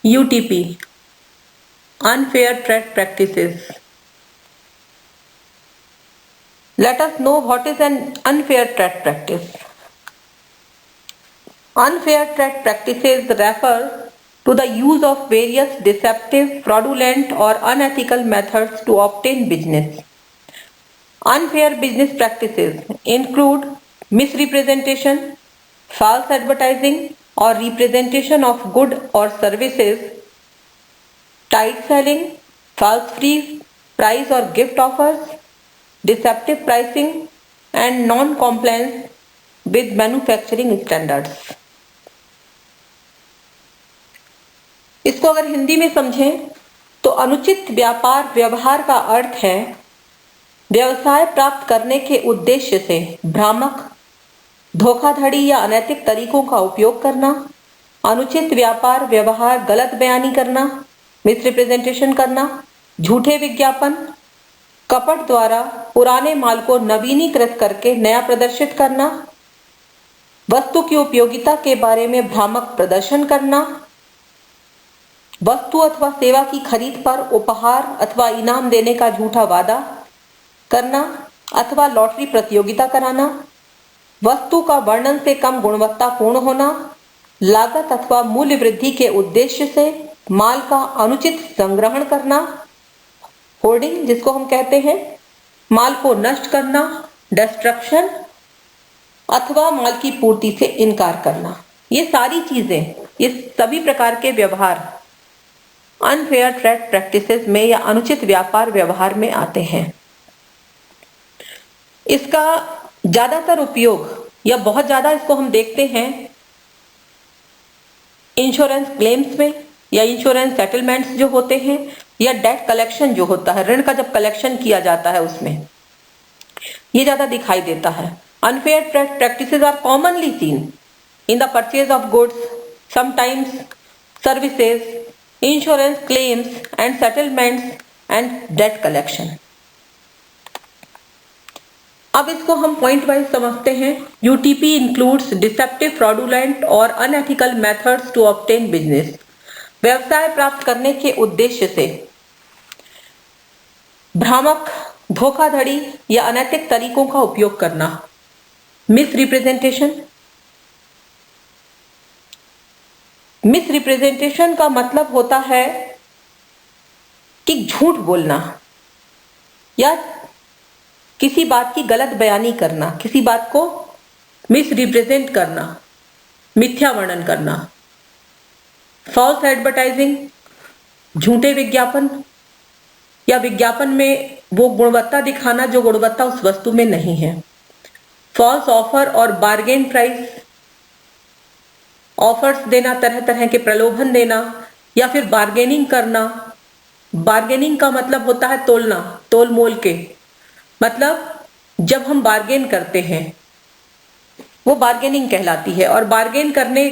[SPEAKER 1] UTP, unfair trade practices. Let us know what is an unfair trade practice. Unfair trade practices refer to the use of various deceptive, fraudulent or unethical methods to obtain business. Unfair business practices include misrepresentation, false advertising or representation of good or services, tight selling, false free price or gift offers, deceptive pricing and non-compliance with manufacturing standards. इसको अगर हिंदी में समझें तो अनुचित व्यापार व्यवहार का अर्थ है व्यवसाय प्राप्त करने के उद्देश्य से भ्रामक, धोखाधड़ी या अनैतिक तरीकों का उपयोग करना, अनुचित व्यापार व्यवहार, गलत बयानी करना, मिसरिप्रेजेंटेशन करना, झूठे विज्ञापन, कपट द्वारा पुराने माल को नवीनीकृत करके नया प्रदर्शित करना, वस्तु की उपयोगिता के बारे में भ्रामक प्रदर्शन करना, वस्तु अथवा सेवा की खरीद पर उपहार अथवा इनाम देने का झूठा वादा करना अथवा लॉटरी प्रतियोगिता कराना, वस्तु का वर्णन से कम गुणवत्तापूर्ण होना, लागत अथवा मूल्य वृद्धि के उद्देश्य से माल का अनुचित संग्रहण करना, होर्डिंग जिसको हम कहते हैं, माल को नष्ट करना, डिस्ट्रक्शन अथवा माल की पूर्ति से इनकार करना। ये सारी चीजें, ये सभी प्रकार के व्यवहार अनफेयर ट्रेड प्रैक्टिसेस में या अनुचित व्यापार व्यवहार में आते हैं। इसका ज्यादातर उपयोग या बहुत ज्यादा इसको हम देखते हैं इंश्योरेंस क्लेम्स में या इंश्योरेंस सेटलमेंट्स जो होते हैं, या डेट कलेक्शन जो होता है, ऋण का जब कलेक्शन किया जाता है उसमें ये ज्यादा दिखाई देता है। Unfair trade practices are commonly seen in the purchase of goods, sometimes services, insurance claims and settlements and debt collection. अब इसको हम पॉइंट वाइज समझते हैं। यूटीपी इंक्लूड्स डिसेप्टिव, फ्रॉडुलेंट और unethical methods to obtain business. व्यवसाय प्राप्त करने के उद्देश्य से भ्रामक, धोखाधड़ी या अनैतिक तरीकों का उपयोग करना। मिस रिप्रेजेंटेशन का मतलब होता है कि झूठ बोलना या किसी बात की गलत बयानी करना, किसी बात को मिस रिप्रेजेंट करना, मिथ्या वर्णन करना। फॉल्स एडवर्टाइजिंग, झूठे विज्ञापन या विज्ञापन में वो गुणवत्ता दिखाना जो गुणवत्ता उस वस्तु में नहीं है। फॉल्स ऑफर और बार्गेन प्राइस, ऑफर्स देना, तरह तरह के प्रलोभन देना या फिर बार्गेनिंग करना। बार्गेनिंग का मतलब होता है तोलना, तोल मोल के, मतलब जब हम बार्गेन करते हैं वो बार्गेनिंग कहलाती है। और बार्गेन करने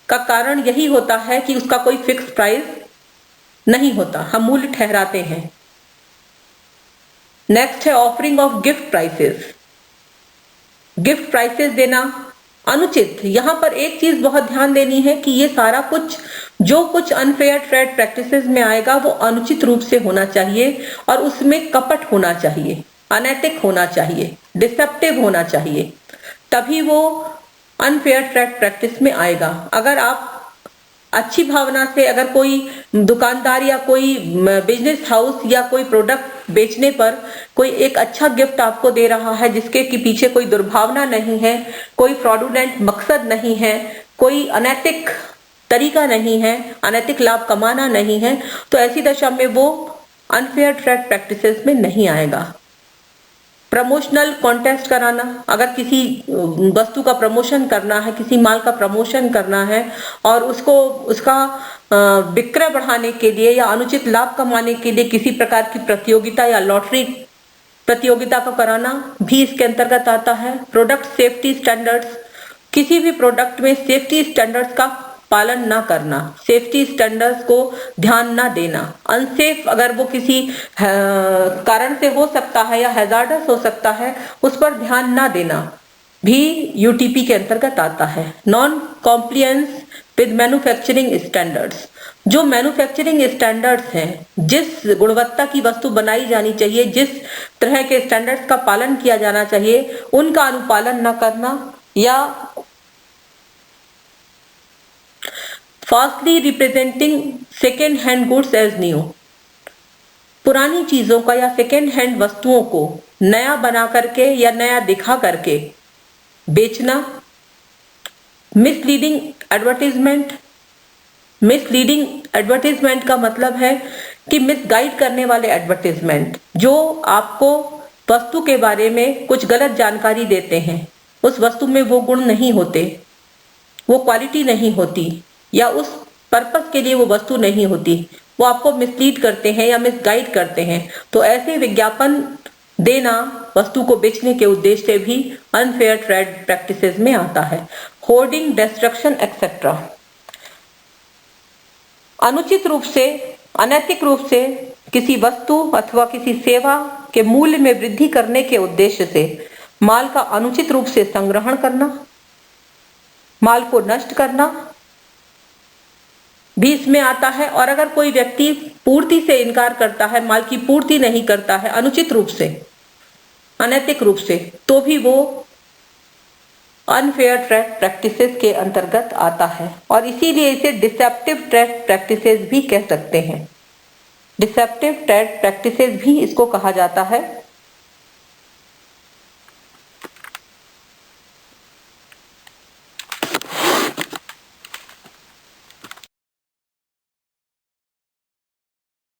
[SPEAKER 1] का कारण यही होता है कि उसका कोई फिक्स प्राइस नहीं होता, हम मूल्य ठहराते हैं। नेक्स्ट है offering of gift prices. Gift prices देना अनुचित। यहां पर एक चीज बहुत ध्यान देनी है कि ये सारा कुछ जो कुछ अनफेयर ट्रेड प्रैक्टिसेस में आएगा वो अनुचित रूप से होना चाहिए और उसमें कपट होना चाहिए, अनैतिक होना चाहिए, डिसेप्टिव होना चाहिए, तभी वो अनफेयर ट्रेड प्रैक्टिस में आएगा। अगर आप अच्छी भावना से, अगर कोई दुकानदार या कोई बिजनेस हाउस या कोई प्रोडक्ट बेचने पर कोई एक अच्छा गिफ्ट आपको दे रहा है जिसके कि पीछे कोई दुर्भावना नहीं है, कोई फ्रॉडुलेंट मकसद नहीं है, कोई अनैतिक तरीका नहीं है, अनैतिक लाभ कमाना नहीं है, तो ऐसी दशा में वो अनफेयर ट्रेड प्रैक्टिसेस में नहीं आएगा। प्रमोशनल कॉन्टेस्ट कराना, अगर किसी वस्तु का प्रमोशन करना है, किसी माल का प्रमोशन करना है और उसका विक्रय बढ़ाने के लिए या अनुचित लाभ कमाने के लिए किसी प्रकार की प्रतियोगिता या लॉटरी प्रतियोगिता को कराना भी इसके अंतर्गत आता है। प्रोडक्ट सेफ्टी स्टैंडर्ड्स, किसी भी प्रोडक्ट में सेफ्टी स्टैंडर्ड्स का पालन ना करना, सेफ्टी स्टैंडर्ड्स को ध्यान ना देना, अनसेफ अगर वो किसी कारण से हो सकता है या हैजार्डस हो सकता है उस पर ध्यान ना देना भी यूटीपी के अंतर्गत आता है। Non compliance with manufacturing standards, जो मैन्युफैक्चरिंग स्टैंडर्ड्स हैं, जिस गुणवत्ता की वस्तु बनाई जानी चाहिए, जिस तरह के स्टैंडर्ड्स का पालन किया जाना चाहिए, उनका अनुपालन न करना या falsely representing second hand goods as new, पुरानी चीजों का या सेकेंड हैंड वस्तुओं को नया बना करके या नया दिखा करके बेचना। मिसलीडिंग एडवर्टीजमेंट, मिसलीडिंग एडवर्टीजमेंट का मतलब है कि मिसगाइड करने वाले एडवर्टीजमेंट जो आपको वस्तु के बारे में कुछ गलत जानकारी देते हैं, उस वस्तु में वो गुण नहीं होते, वो क्वालिटी नहीं होती या उस पर्पस के लिए वो वस्तु नहीं होती, वो आपको मिसलीड करते हैं या मिसगाइड करते हैं, तो ऐसे विज्ञापन देना वस्तु को बेचने के उद्देश्य से भी अनफेयर ट्रेड प्रैक्टिसेस में आता है। होर्डिंग, डिस्ट्रक्शन एक्सेट्रा, अनुचित रूप से, अनैतिक रूप से किसी वस्तु अथवा किसी सेवा के मूल्य में वृद्धि करने के उद्देश्य से माल का अनुचित रूप से संग्रहण करना, माल को नष्ट करना भी इसमें आता है। और अगर कोई व्यक्ति पूर्ति से इनकार करता है, माल की पूर्ति नहीं करता है अनुचित रूप से, अनैतिक रूप से, तो भी वो अनफेयर ट्रेड प्रैक्टिसेस के अंतर्गत आता है और इसीलिए इसे डिसेप्टिव ट्रेड प्रैक्टिसेस भी कह सकते हैं। डिसेप्टिव ट्रेड प्रैक्टिसेस भी इसको कहा जाता है।